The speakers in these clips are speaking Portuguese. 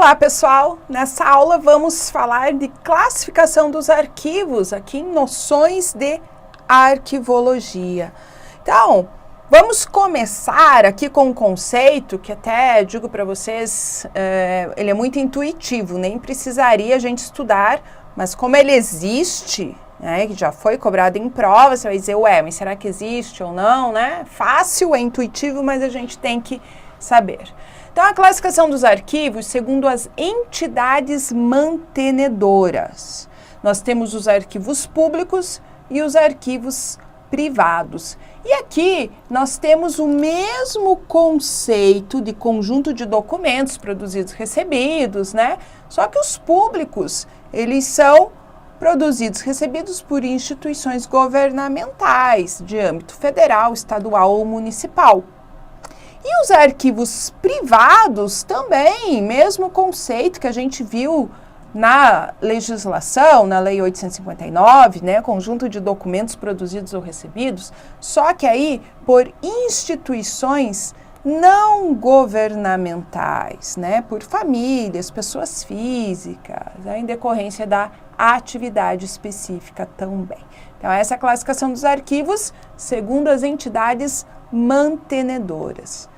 Olá pessoal, nessa aula vamos falar de classificação dos arquivos aqui em noções de arquivologia. Então, vamos começar aqui com um conceito que até digo para vocês, ele é muito intuitivo, nem precisaria a gente estudar, mas como ele existe, né, que já foi cobrado em prova, você vai dizer, ué, mas será que existe ou não, né? Fácil, é intuitivo, mas a gente tem que saber. Então, a classificação dos arquivos segundo as entidades mantenedoras. Nós temos os arquivos públicos e os arquivos privados. E aqui nós temos o mesmo conceito de conjunto de documentos produzidos e recebidos, né? Só que os públicos, eles são produzidos e recebidos por instituições governamentais de âmbito federal, estadual ou municipal. E os arquivos privados também, mesmo conceito que a gente viu na legislação, na Lei 859, né, conjunto de documentos produzidos ou recebidos, só que aí por instituições não governamentais, né, por famílias, pessoas físicas, né, em decorrência da atividade específica também. Então, essa é a classificação dos arquivos segundo as entidades mantenedoras.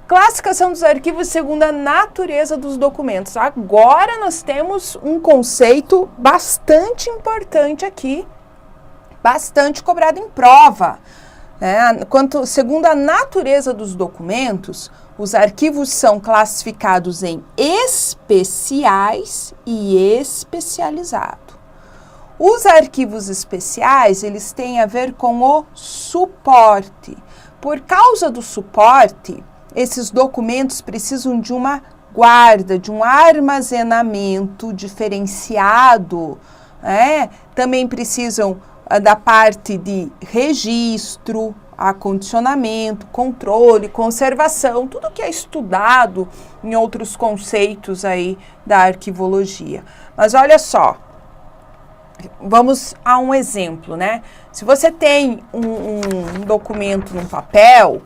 Classificação dos arquivos segundo a natureza dos documentos. Agora nós temos um conceito bastante importante aqui, bastante cobrado em prova. Segundo a natureza dos documentos, os arquivos são classificados em especiais e especializados. Os arquivos especiais, eles têm a ver com o suporte. Por causa do suporte, esses documentos precisam de uma guarda, de um armazenamento diferenciado, né? Também precisam da parte de registro, acondicionamento, controle, conservação, tudo que é estudado em outros conceitos aí da arquivologia. Mas olha só, vamos a um exemplo, né? Se você tem um documento num papel,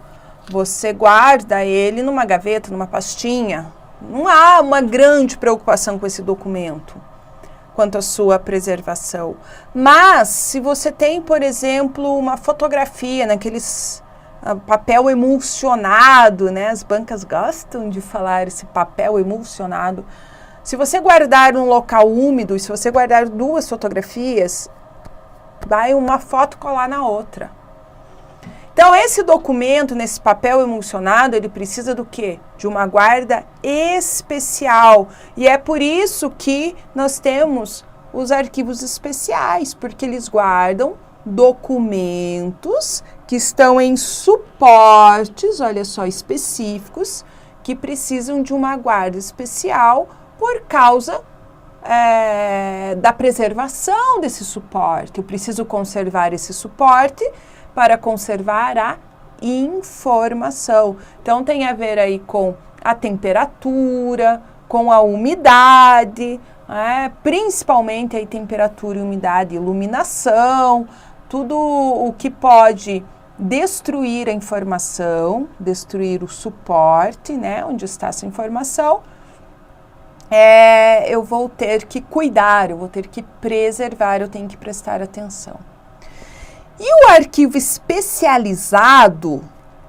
você guarda ele numa gaveta, numa pastinha. Não há uma grande preocupação com esse documento quanto à sua preservação. Mas, se você tem, por exemplo, uma fotografia naqueles papel emulsionado, né? As bancas gostam de falar esse papel emulsionado. Se você guardar num local úmido, e se você guardar duas fotografias, vai uma foto colar na outra. Então, esse documento, nesse papel emulsionado, ele precisa do quê? De uma guarda especial. E é por isso que nós temos os arquivos especiais, porque eles guardam documentos que estão em suportes, olha só, específicos, que precisam de uma guarda especial por causa da preservação desse suporte. Eu preciso conservar esse suporte para conservar a informação. Então, tem a ver aí com a temperatura, com a umidade, principalmente aí temperatura, umidade, iluminação, tudo o que pode destruir a informação, destruir o suporte, né, onde está essa informação, eu vou ter que cuidar, eu vou ter que preservar, eu tenho que prestar atenção. E o arquivo especializado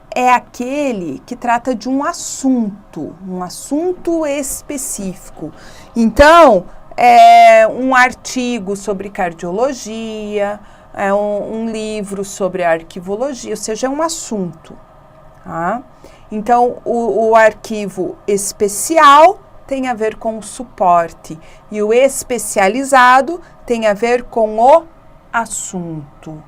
é aquele que trata de um assunto específico. Então, é um artigo sobre cardiologia, é um livro sobre arquivologia, ou seja, é um assunto. Tá? Então, o arquivo especial tem a ver com o suporte e o especializado tem a ver com o assunto.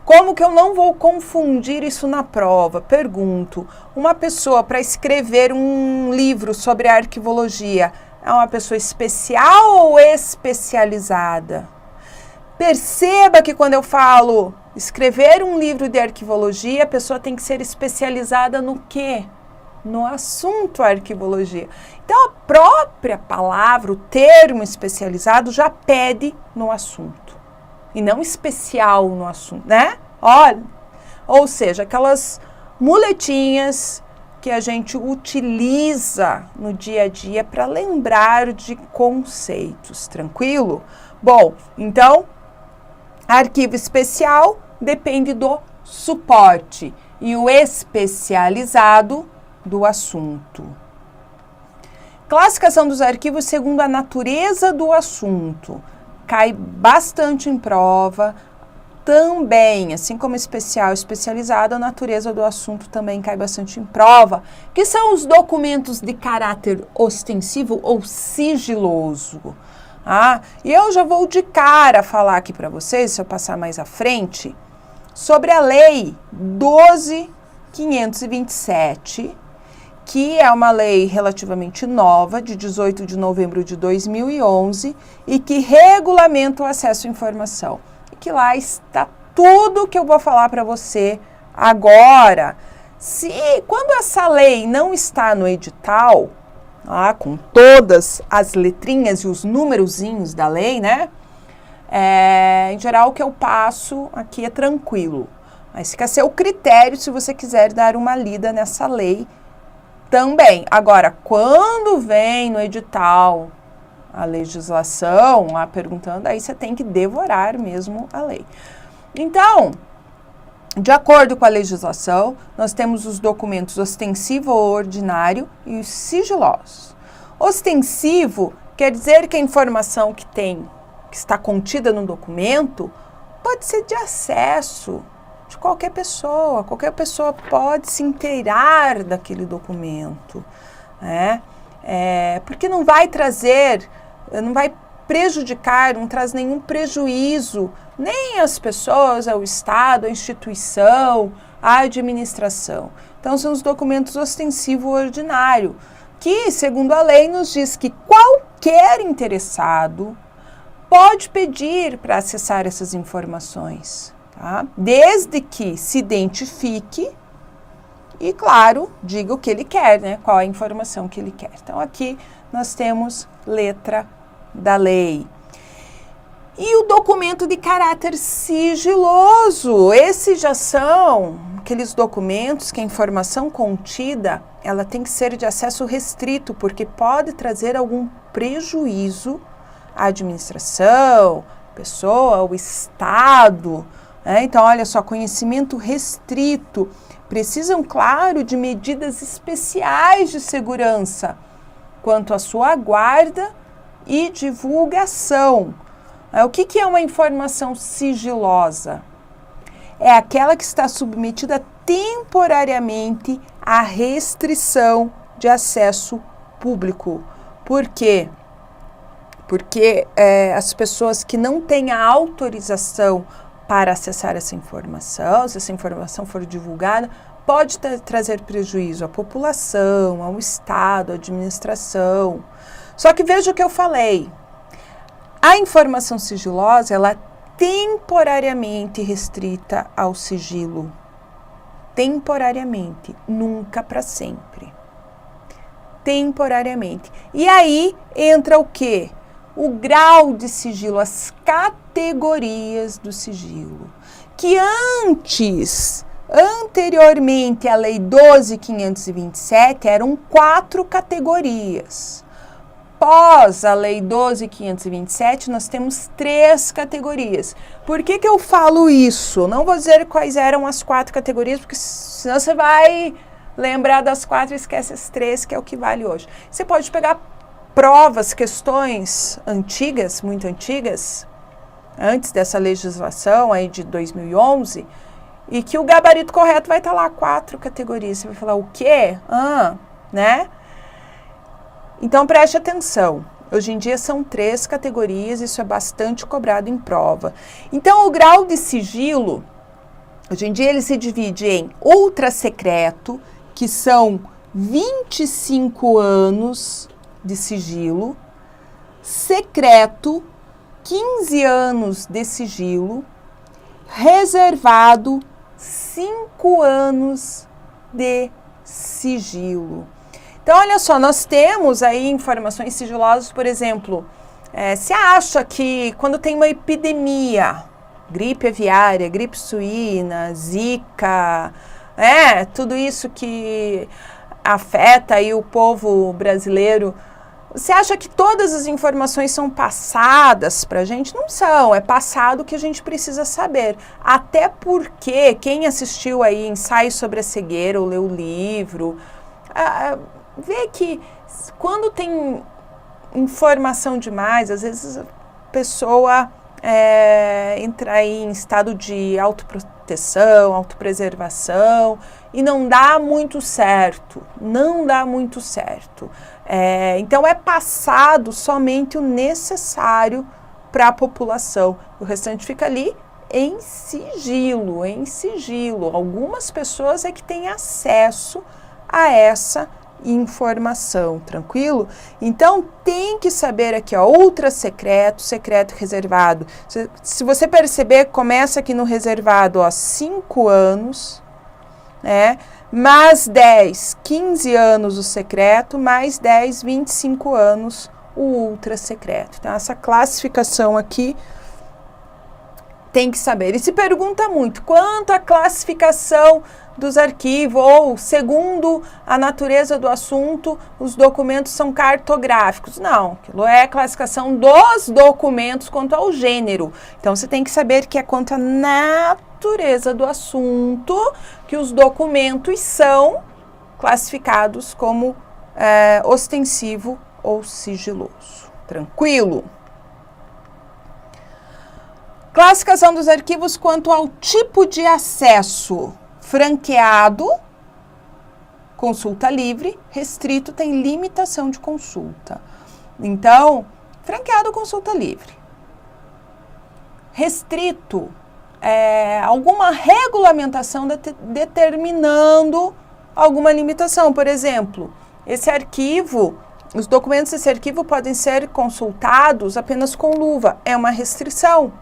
Como que eu não vou confundir isso na prova? Pergunto, uma pessoa para escrever um livro sobre arquivologia é uma pessoa especial ou especializada? Perceba que quando eu falo escrever um livro de arquivologia, a pessoa tem que ser especializada no quê? No assunto arquivologia. Então, a própria palavra, o termo especializado já pede no assunto. E não especial no assunto, né? Olha, ou seja, aquelas muletinhas que a gente utiliza no dia a dia para lembrar de conceitos, tranquilo? Bom, então, arquivo especial depende do suporte e o especializado do assunto. Classificação dos arquivos segundo a natureza do assunto. Cai bastante em prova. Também, assim como especial e especializado, a natureza do assunto também cai bastante em prova, que são os documentos de caráter ostensivo ou sigiloso. E eu já vou de cara falar aqui para vocês, se eu passar mais à frente, sobre a Lei 12.527, que é uma lei relativamente nova, de 18 de novembro de 2011, e que regulamenta o acesso à informação. E que lá está tudo que eu vou falar para você agora. Quando essa lei não está no edital, com todas as letrinhas e os numerozinhos da lei, né? Em geral, o que eu passo aqui é tranquilo. Mas fica a seu critério se você quiser dar uma lida nessa lei também. Agora, quando vem no edital a legislação, lá perguntando, aí você tem que devorar mesmo a lei. Então, de acordo com a legislação, nós temos os documentos ostensivo ou ordinário e os sigilosos. Ostensivo quer dizer que a informação que está contida no documento pode ser de acesso de qualquer pessoa pode se inteirar daquele documento, né? Porque não vai prejudicar, não traz nenhum prejuízo, nem às pessoas, ao Estado, à instituição, à administração. Então, são os documentos ostensivo ordinário, que, segundo a lei, nos diz que qualquer interessado pode pedir para acessar essas informações, tá? Desde que se identifique e, claro, diga o que ele quer, né? Qual a informação que ele quer. Então, aqui nós temos letra da lei. E o documento de caráter sigiloso, esses já são aqueles documentos que a informação contida, ela tem que ser de acesso restrito, porque pode trazer algum prejuízo à administração, pessoa, ao Estado, né? Então, olha só, conhecimento restrito. Precisam, claro, de medidas especiais de segurança quanto à sua guarda e divulgação. O que é uma informação sigilosa? É aquela que está submetida temporariamente à restrição de acesso público. Por quê? Porque as pessoas que não têm a autorização para acessar essa informação, se essa informação for divulgada, pode trazer prejuízo à população, ao Estado, à administração. Só que veja o que eu falei. A informação sigilosa, ela é temporariamente restrita ao sigilo. Temporariamente, nunca para sempre. Temporariamente. E aí entra o quê? O grau de sigilo, as categorias do sigilo. Que anteriormente à Lei 12.527, eram 4 categorias. Após a Lei 12.527, nós temos 3 categorias. Por que eu falo isso? Não vou dizer quais eram as 4 categorias, porque senão você vai lembrar das 4 e esquece as 3, que é o que vale hoje. Você pode pegar provas, questões antigas, muito antigas, antes dessa legislação aí de 2011, e que o gabarito correto vai estar lá, 4 categorias. Você vai falar, o quê? Né? Então, preste atenção. Hoje em dia são 3 categorias, isso é bastante cobrado em prova. Então, o grau de sigilo, hoje em dia ele se divide em ultra secreto, que são 25 anos de sigilo, secreto, 15 anos de sigilo, reservado, 5 anos de sigilo. Então, olha só, nós temos aí informações sigilosas, por exemplo, se acha que quando tem uma epidemia, gripe aviária, gripe suína, zika, tudo isso que afeta aí o povo brasileiro, você acha que todas as informações são passadas para a gente? Não são, é passado o que a gente precisa saber. Até porque quem assistiu aí Ensaio sobre a Cegueira ou leu o livro, vê que quando tem informação demais, às vezes a pessoa entra aí em estado de autoproteção, autopreservação e não dá muito certo, então é passado somente o necessário para a população, o restante fica ali em sigilo. Algumas pessoas é que têm acesso a essa informação, tranquilo? Então tem que saber aqui, ó, ultra secreto, secreto reservado. Se você perceber, começa aqui no reservado, ó, 5 anos, né? Mais 10, 15 anos o secreto, mais 10, 25 anos o ultra secreto. Então essa classificação aqui tem que saber. E se pergunta muito, quanto à classificação dos arquivos, ou segundo a natureza do assunto, os documentos são cartográficos. Não, aquilo é a classificação dos documentos quanto ao gênero. Então, você tem que saber que é quanto à natureza do assunto que os documentos são classificados como ostensivo ou sigiloso. Tranquilo? Classificação dos arquivos quanto ao tipo de acesso. Franqueado, consulta livre, restrito tem limitação de consulta. Então, franqueado, consulta livre. Restrito, alguma regulamentação determinando alguma limitação. Por exemplo, esse arquivo, os documentos desse arquivo podem ser consultados apenas com luva. É uma restrição.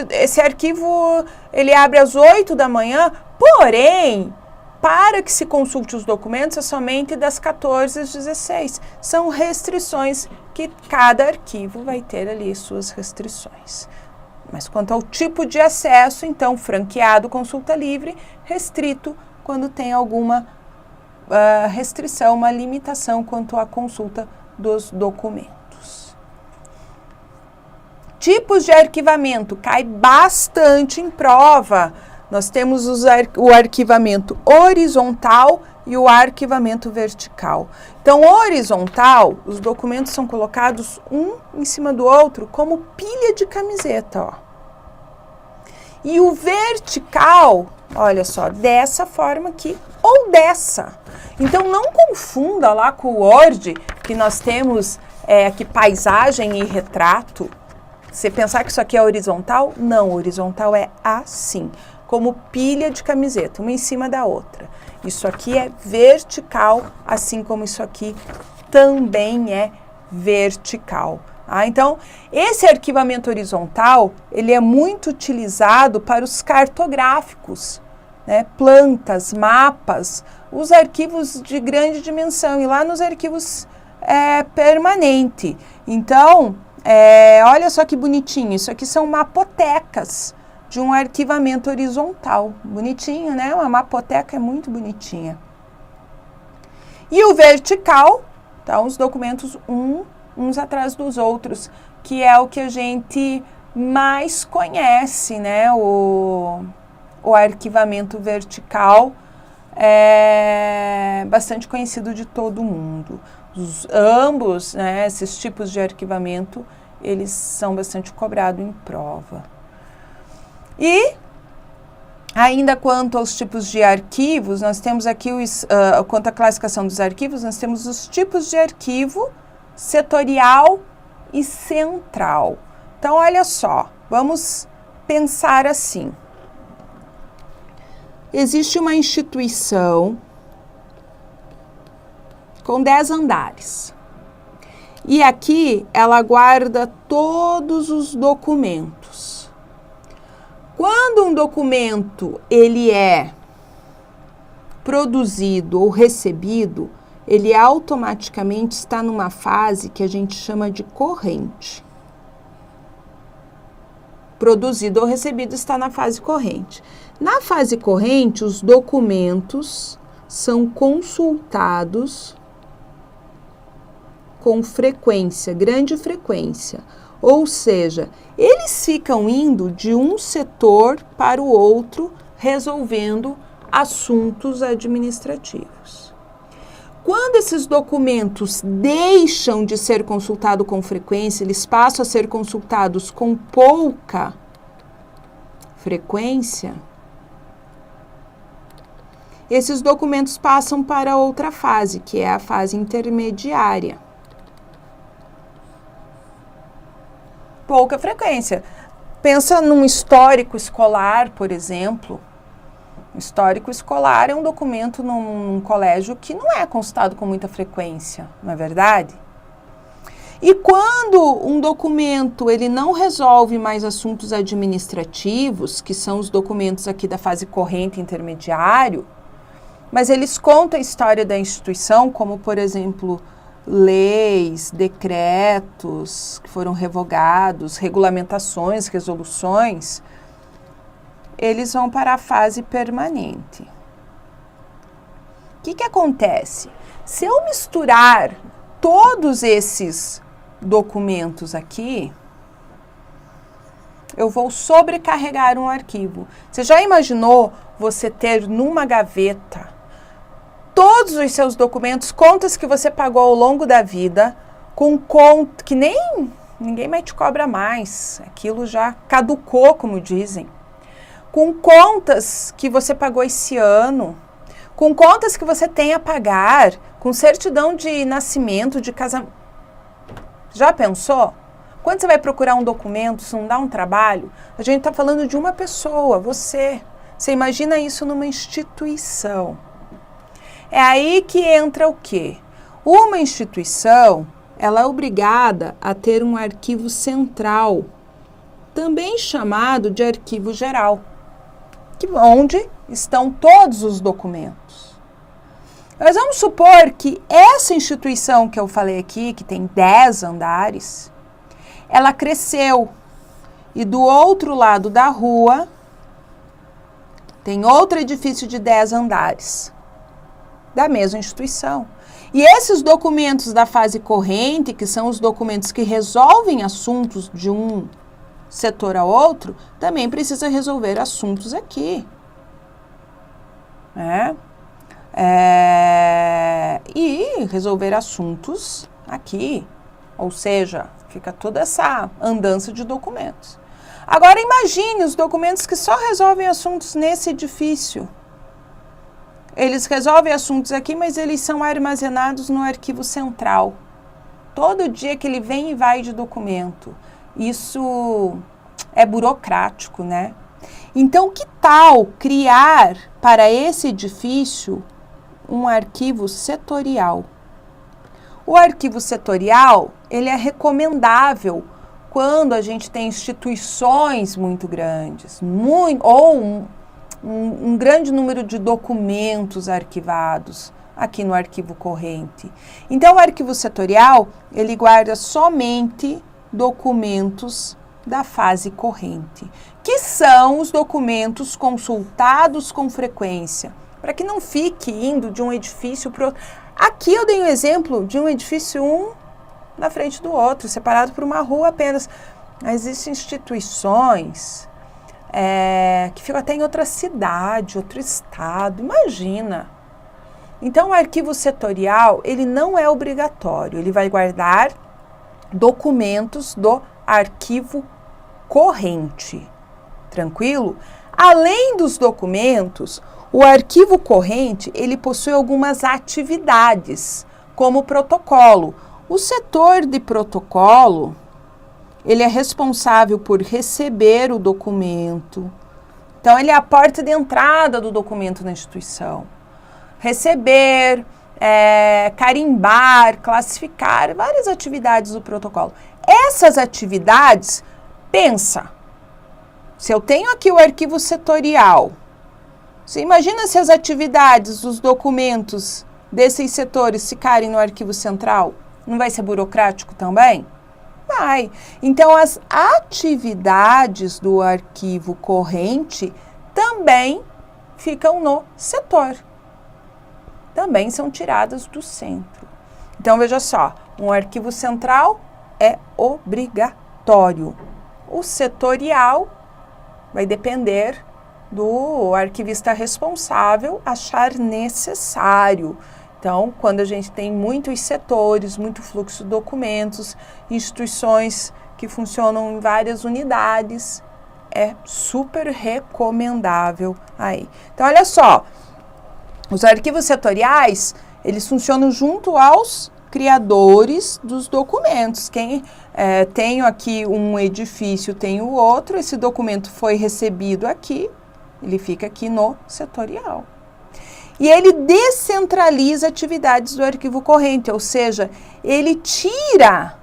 Esse arquivo, ele abre às 8 da manhã, porém, para que se consulte os documentos, é somente das 14 às 16. São restrições que cada arquivo vai ter ali suas restrições. Mas quanto ao tipo de acesso, então, franqueado, consulta livre, restrito, quando tem alguma restrição, uma limitação quanto à consulta dos documentos. Tipos de arquivamento, cai bastante em prova. Nós temos o arquivamento horizontal e o arquivamento vertical. Então, horizontal, os documentos são colocados um em cima do outro, como pilha de camiseta, ó. E o vertical, olha só, dessa forma aqui ou dessa. Então, não confunda lá com o Word, que nós temos aqui paisagem e retrato. Você pensar que isso aqui é horizontal? Não, horizontal é assim, como pilha de camiseta, uma em cima da outra. Isso aqui é vertical, assim como isso aqui também é vertical. Então, esse arquivamento horizontal, ele é muito utilizado para os cartográficos, né? Plantas, mapas, os arquivos de grande dimensão e lá nos arquivos permanente. Então, olha só que bonitinho, isso aqui são mapotecas de um arquivamento horizontal. Bonitinho, né? Uma mapoteca é muito bonitinha. E o vertical, então os documentos uns atrás dos outros, que é o que a gente mais conhece, né? O arquivamento vertical é bastante conhecido de todo mundo. Ambos, né, esses tipos de arquivamento, eles são bastante cobrados em prova. E, ainda quanto aos tipos de arquivos, nós temos aqui, quanto à classificação dos arquivos, nós temos os tipos de arquivo setorial e central. Então, olha só, vamos pensar assim. Existe uma instituição com 10 andares. E aqui ela guarda todos os documentos. Quando um documento ele é produzido ou recebido, ele automaticamente está numa fase que a gente chama de corrente. Produzido ou recebido está na fase corrente. Na fase corrente, os documentos são consultados com frequência, grande frequência. Ou seja, eles ficam indo de um setor para o outro, resolvendo assuntos administrativos. Quando esses documentos deixam de ser consultados com frequência, eles passam a ser consultados com pouca frequência, esses documentos passam para outra fase, que é a fase intermediária. Pouca frequência. Pensa num histórico escolar, por exemplo. O histórico escolar é um documento num colégio que não é consultado com muita frequência, não é verdade? E quando um documento ele não resolve mais assuntos administrativos, que são os documentos aqui da fase corrente e intermediário, mas eles contam a história da instituição, como, por exemplo, leis, decretos que foram revogados, regulamentações, resoluções, eles vão para a fase permanente. O que acontece? Se eu misturar todos esses documentos aqui, eu vou sobrecarregar um arquivo. Você já imaginou você ter numa gaveta todos os seus documentos, contas que você pagou ao longo da vida, com conta que ninguém mais te cobra mais, aquilo já caducou, como dizem, com contas que você pagou esse ano, com contas que você tem a pagar, com certidão de nascimento, de casamento. Já pensou? Quando você vai procurar um documento, isso não dá um trabalho? A gente está falando de uma pessoa, você. Você imagina isso numa instituição. É aí que entra o quê? Uma instituição, ela é obrigada a ter um arquivo central, também chamado de arquivo geral, onde estão todos os documentos. Mas vamos supor que essa instituição que eu falei aqui, que tem 10 andares, ela cresceu e do outro lado da rua tem outro edifício de 10 andares. Da mesma instituição. E esses documentos da fase corrente, que são os documentos que resolvem assuntos de um setor a outro, também precisa resolver assuntos aqui. E resolver assuntos aqui. Ou seja, fica toda essa andança de documentos. Agora imagine os documentos que só resolvem assuntos nesse edifício. Eles resolvem assuntos aqui, mas eles são armazenados no arquivo central. Todo dia que ele vem e vai de documento. Isso é burocrático, né? Então, que tal criar para esse edifício um arquivo setorial? O arquivo setorial, ele é recomendável quando a gente tem instituições muito grandes, um grande número de documentos arquivados aqui no arquivo corrente. Então, o arquivo setorial, ele guarda somente documentos da fase corrente, que são os documentos consultados com frequência, para que não fique indo de um edifício para o outro. Aqui eu dei um exemplo de um edifício um na frente do outro, separado por uma rua apenas. Existem instituições que ficam até em outra cidade, outro estado, imagina. Então, o arquivo setorial, ele não é obrigatório, ele vai guardar documentos do arquivo corrente, tranquilo? Além dos documentos, o arquivo corrente, ele possui algumas atividades, como protocolo. O setor de protocolo, ele é responsável por receber o documento. Então, ele é a porta de entrada do documento na instituição. Receber, carimbar, classificar, várias atividades do protocolo. Essas atividades, pensa, se eu tenho aqui o arquivo setorial, você imagina se as atividades dos documentos desses setores ficarem no arquivo central? Não vai ser burocrático também? Vai. Então, as atividades do arquivo corrente também ficam no setor. também são tiradas do centro. Então, veja só, um arquivo central é obrigatório. O setorial vai depender do arquivista responsável achar necessário. Então, quando a gente tem muitos setores, muito fluxo de documentos, instituições que funcionam em várias unidades, é super recomendável aí. Então, olha só, os arquivos setoriais, eles funcionam junto aos criadores dos documentos. Tenho aqui um edifício, tenho outro, esse documento foi recebido aqui, ele fica aqui no setorial. E ele descentraliza atividades do arquivo corrente, ou seja, ele tira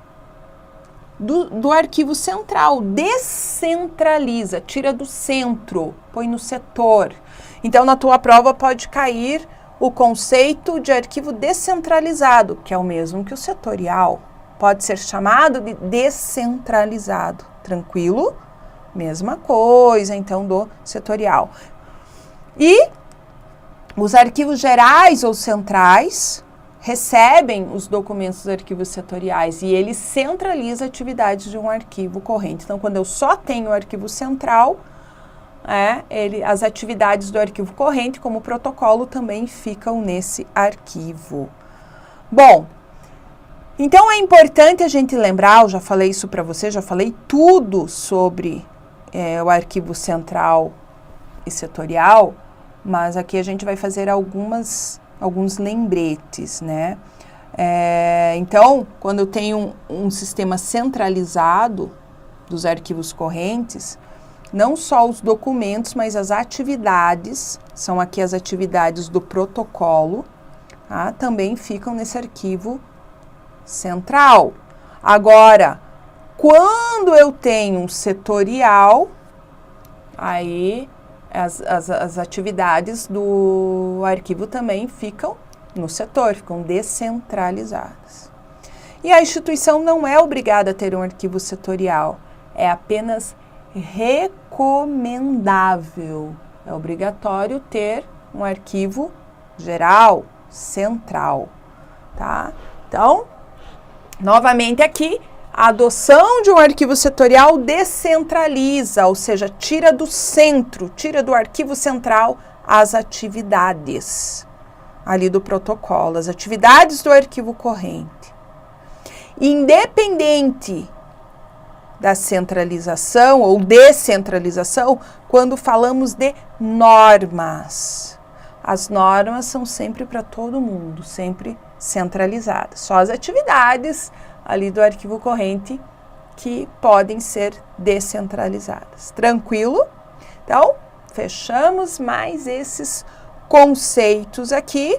do arquivo central, descentraliza, tira do centro, põe no setor. Então, na tua prova pode cair o conceito de arquivo descentralizado, que é o mesmo que o setorial. Pode ser chamado de descentralizado. Tranquilo? Mesma coisa, então, do setorial. E os arquivos gerais ou centrais recebem os documentos dos arquivos setoriais e ele centraliza atividades de um arquivo corrente. Então, quando eu só tenho o arquivo central, as atividades do arquivo corrente, como protocolo, também ficam nesse arquivo. Bom, então é importante a gente lembrar, eu já falei isso para você, já falei tudo sobre o arquivo central e setorial, mas aqui a gente vai fazer alguns lembretes, né? Então, quando eu tenho um sistema centralizado dos arquivos correntes, não só os documentos, mas as atividades, são aqui as atividades do protocolo, tá? Também ficam nesse arquivo central. Agora, quando eu tenho um setorial, aí as atividades do arquivo também ficam no setor, ficam descentralizadas. E a instituição não é obrigada a ter um arquivo setorial, é apenas recomendável. É obrigatório ter um arquivo geral, central, tá? Então, novamente aqui, a adoção de um arquivo setorial descentraliza, ou seja, tira do centro, tira do arquivo central as atividades ali do protocolo, as atividades do arquivo corrente. Independente da centralização ou descentralização, quando falamos de normas. As normas são sempre para todo mundo, sempre centralizadas. Só as atividades ali do arquivo corrente que podem ser descentralizadas. Tranquilo? Então, fechamos mais esses conceitos aqui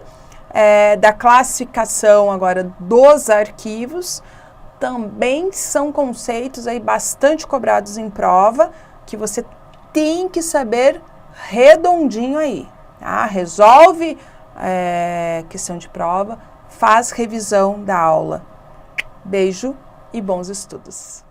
da classificação agora dos arquivos. Também são conceitos aí bastante cobrados em prova, que você tem que saber redondinho aí, tá? Resolve questão de prova, faz revisão da aula. Beijo e bons estudos!